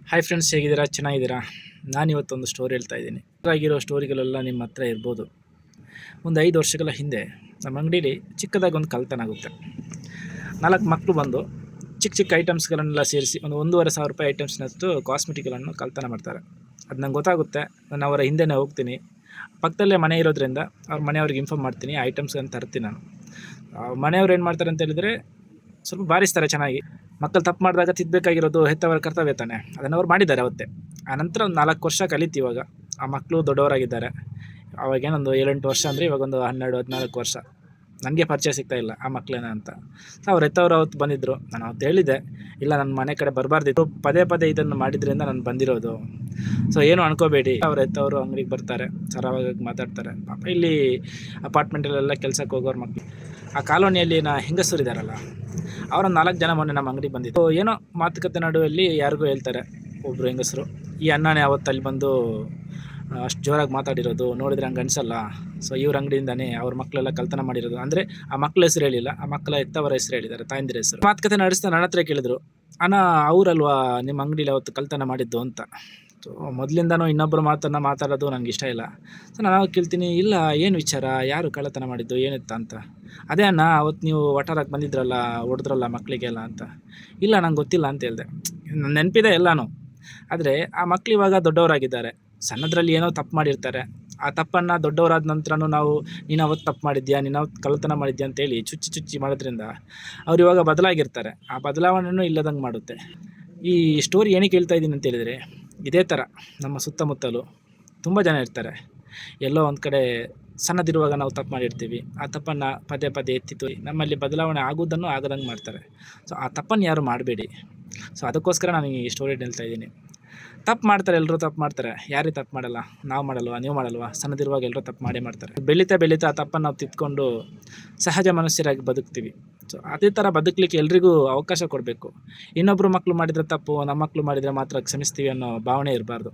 Hi friends, ಹೇಗಿದ್ದೀರಾ? ಚೆನ್ನಾಗಿದ್ದೀರಾ? ನಾನಿವತ್ತೊಂದು story ಹೇಳ್ತಾ ಇದ್ದೀನಿ. ಆಗಿರೋ ಸ್ಟೋರಿಗಳೆಲ್ಲ ನಿಮ್ಮ ಹತ್ರ ಇರ್ಬೋದು. ಒಂದು 5 ವರ್ಷಗಳ ಹಿಂದೆ ನಮ್ಮ ಅಂಗಡೀಲಿ ಚಿಕ್ಕದಾಗಿ ಒಂದು ಕಳ್ತನ ಆಗುತ್ತೆ. 4 ಮಕ್ಕಳು ಬಂದು ಚಿಕ್ಕ ಚಿಕ್ಕ ಐಟಮ್ಸ್ಗಳನ್ನೆಲ್ಲ ಸೇರಿಸಿ ಒಂದು 1,500 ಐಟಮ್ಸ್ನಷ್ಟು ಕಾಸ್ಮೆಟಿಕ್ಗಳನ್ನು ಕಳ್ತನ ಮಾಡ್ತಾರೆ. ಅದು ನಂಗೆ ಗೊತ್ತಾಗುತ್ತೆ. ನಾನು ಅವರ ಹಿಂದೆನೇ ಹೋಗ್ತೀನಿ. ಪಕ್ಕದಲ್ಲೇ ಮನೆ ಇರೋದ್ರಿಂದ ಅವ್ರ ಮನೆಯವ್ರಿಗೆ ಇನ್ಫಾರ್ಮ್ ಮಾಡ್ತೀನಿ. ಐಟಮ್ಸ್ಗಳನ್ನು ತರ್ತೀನಿ ನಾನು. ಮನೆಯವ್ರು ಏನು ಮಾಡ್ತಾರೆ ಅಂತ ಹೇಳಿದರೆ, ಸ್ವಲ್ಪ ಬಾರಿಸ್ತಾರೆ ಚೆನ್ನಾಗಿ. ಮಕ್ಕಳು ತಪ್ಪು ಮಾಡಿದಾಗ ತಿದ್ದಬೇಕಾಗಿರೋದು ಹೆತ್ತವರ ಕರ್ತವ್ಯ ತಾನೆ. ಅದನ್ನು ಅವ್ರು ಮಾಡಿದ್ದಾರೆ ಅವತ್ತೇ. ಆನಂತರ ಒಂದು 4 ವರ್ಷ ಕಳೀತು. ಇವಾಗ ಆ ಮಕ್ಕಳು ದೊಡ್ಡವರಾಗಿದ್ದಾರೆ. ಅವಾಗೇನೊಂದು 7-8 ವರ್ಷ ಅಂದರೆ ಇವಾಗೊಂದು 12-14 ವರ್ಷ. ನನಗೆ ಪರಿಚಯ ಸಿಗ್ತಾಯಿಲ್ಲ ಆ ಮಕ್ಕಳೇನ ಅಂತ. ಸೊ ಅವ್ರ ಹೆತ್ತವರು ಅವತ್ತು ಬಂದಿದ್ದರು. ನಾನು ಅವತ್ತು ಹೇಳಿದ್ದೆ, ಇಲ್ಲ ನನ್ನ ಮನೆ ಕಡೆ ಬರಬಾರ್ದಿತ್ತು, ಪದೇ ಪದೇ ಇದನ್ನು ಮಾಡಿದ್ರಿಂದ ನಾನು ಬಂದಿರೋದು. ಸೊ ಏನು ಅನ್ಕೋಬೇಡಿ. ಅವ್ರ ಹೆತ್ತವರು ಅಂಗಡಿಗೆ ಬರ್ತಾರೆ, ಸರಳವಾಗಿ ಮಾತಾಡ್ತಾರೆ. ಪಾಪ ಇಲ್ಲಿ ಅಪಾರ್ಟ್ಮೆಂಟಲ್ಲೆಲ್ಲ ಕೆಲಸಕ್ಕೆ ಹೋಗೋರು ಮಕ್ಕಳು. ಆ ಕಾಲೋನಿಯಲ್ಲಿ ಹೆಂಗಸರು ಇದ್ದಾರಲ್ಲ, ಅವರ 4 ಜನ ಮೊನ್ನೆ ನಮ್ಮ ಅಂಗಡಿಗೆ ಬಂದಿತ್ತು. ಏನೋ ಮಾತುಕತೆ ನಡುವಲ್ಲಿ ಯಾರಿಗೂ ಹೇಳ್ತಾರೆ, ಒಬ್ಬರು ಹೆಂಗಸರು, ಈ ಅಣ್ಣನೇ ಅವತ್ತು ಅಲ್ಲಿ ಬಂದು ಅಷ್ಟು ಜೋರಾಗಿ ಮಾತಾಡಿರೋದು ನೋಡಿದ್ರೆ ಹಂಗೆ ಅನಿಸಲ್ಲ. ಸೊ ಇವ್ರ ಅಂಗಡಿಯಿಂದನೇ ಅವ್ರ ಮಕ್ಕಳೆಲ್ಲ ಕಳ್ತನ ಮಾಡಿರೋದು. ಅಂದರೆ ಆ ಮಕ್ಕಳ ಹೆಸರು ಹೇಳಿಲ್ಲ, ಆ ಮಕ್ಕಳ ಹೆತ್ತವರ ಹೆಸರು ಹೇಳಿದ್ದಾರೆ, ತಾಯಂದಿರ ಹೆಸರು. ಮಾತುಕತೆ ನಡೆಸ್ತಾ ನನ್ನ ಹತ್ರ ಕೇಳಿದ್ರು, ಅಣ್ಣ ಅವರಲ್ವಾ ನಿಮ್ಮ ಅಂಗಡಿಲಿ ಅವತ್ತು ಕಳ್ತನ ಮಾಡಿದ್ದು ಅಂತ. ಸೊ ಮೊದಲಿಂದನೂ ಇನ್ನೊಬ್ಬರು ಮಾತಾಡೋದು ನನಗೆ ಇಷ್ಟ ಇಲ್ಲ. ಸೊ ನಾನು ಕೇಳ್ತೀನಿ, ಇಲ್ಲ ಏನು ವಿಚಾರ, ಯಾರು ಕಳ್ಳತನ ಮಾಡಿದ್ದು, ಏನಿತ್ತ ಅಂತ. ಅದೇ ಅಣ್ಣ ಅವತ್ತು ನೀವು ಒಟ್ಟಾರಕ್ಕೆ ಬಂದಿದ್ರಲ್ಲ, ಹೊಡೆದ್ರಲ್ಲ ಮಕ್ಕಳಿಗೆಲ್ಲ ಅಂತ. ಇಲ್ಲ ನಂಗೆ ಗೊತ್ತಿಲ್ಲ ಅಂತ ಹೇಳಿದೆ. ನನ್ನ ನೆನಪಿದೆ ಎಲ್ಲನೂ. ಆದರೆ ಆ ಮಕ್ಕಳು ಇವಾಗ ದೊಡ್ಡವರಾಗಿದ್ದಾರೆ. ಸಣ್ಣದ್ರಲ್ಲಿ ಏನೋ ತಪ್ಪು ಮಾಡಿರ್ತಾರೆ. ಆ ತಪ್ಪನ್ನು ದೊಡ್ಡವರಾದ ನಂತರನೂ ನಾವು ನೀನು ಅವತ್ತು ತಪ್ಪು ಮಾಡಿದ್ಯಾ, ನೀನು ಅವತ್ತು ಕಳ್ಳತನ ಮಾಡಿದ್ಯಾ ಅಂತೇಳಿ ಚುಚ್ಚಿ ಮಾಡೋದ್ರಿಂದ ಅವ್ರು ಇವಾಗ ಬದಲಾಗಿರ್ತಾರೆ. ಆ ಬದಲಾವಣೆಯೂ ಇಲ್ಲದಂಗೆ ಮಾಡುತ್ತೆ. ಈ ಸ್ಟೋರಿ ಏನಕ್ಕೆ ಹೇಳ್ತಾ ಇದ್ದೀನಿ ಅಂತ ಹೇಳಿದರೆ, ಇದೇ ಥರ ನಮ್ಮ ಸುತ್ತಮುತ್ತಲು ತುಂಬ ಜನ ಇರ್ತಾರೆ. ಎಲ್ಲೋ ಒಂದು ಕಡೆ ಸಣ್ಣದಿರುವಾಗ ನಾವು ತಪ್ಪು ಮಾಡಿರ್ತೀವಿ. ಆ ತಪ್ಪನ್ನು ಪದೇ ಪದೇ ಎತ್ತಿತ್ತು ನಮ್ಮಲ್ಲಿ ಬದಲಾವಣೆ ಆಗೋದನ್ನು ಆಗದಂಗೆ ಮಾಡ್ತಾರೆ. ಸೊ ಆ ತಪ್ಪನ್ನು ಯಾರು ಮಾಡಬೇಡಿ. ಸೊ ಅದಕ್ಕೋಸ್ಕರ ನಾನು ಈ ಸ್ಟೋರಿ ಹೇಳ್ತಾ ಇದ್ದೀನಿ. ತಪ್ಪು ಮಾಡ್ತಾರೆ, ಎಲ್ಲರೂ ತಪ್ಪು ಮಾಡ್ತಾರೆ. ಯಾರೇ ತಪ್ಪು ಮಾಡಲ್ಲ? ನಾವು ಮಾಡಲ್ವಾ, ನೀವು ಮಾಡಲ್ವಾ? ಸಣ್ಣದಿರುವಾಗ ಎಲ್ಲರೂ ತಪ್ಪು ಮಾಡ್ತಾರೆ. ಬೆಳೀತಾ ಆ ತಪ್ಪನ್ನು ನಾವು ತಿದ್ಕೊಂಡು ಸಹಜ ಮನುಷ್ಯರಾಗಿ ಬದುಕ್ತೀವಿ. ಸೊ ಅದೇ ಥರ ಬದುಕಲಿಕ್ಕೆ ಎಲ್ರಿಗೂ ಅವಕಾಶ ಕೊಡಬೇಕು. ಇನ್ನೊಬ್ಬರು ಮಕ್ಕಳು ಮಾಡಿದರೆ ತಪ್ಪು, ನಮ್ಮ ಮಕ್ಕಳು ಮಾಡಿದರೆ ಮಾತ್ರ ಕ್ಷಮಿಸ್ತೀವಿ ಅನ್ನೋ ಭಾವನೆ ಇರಬಾರ್ದು.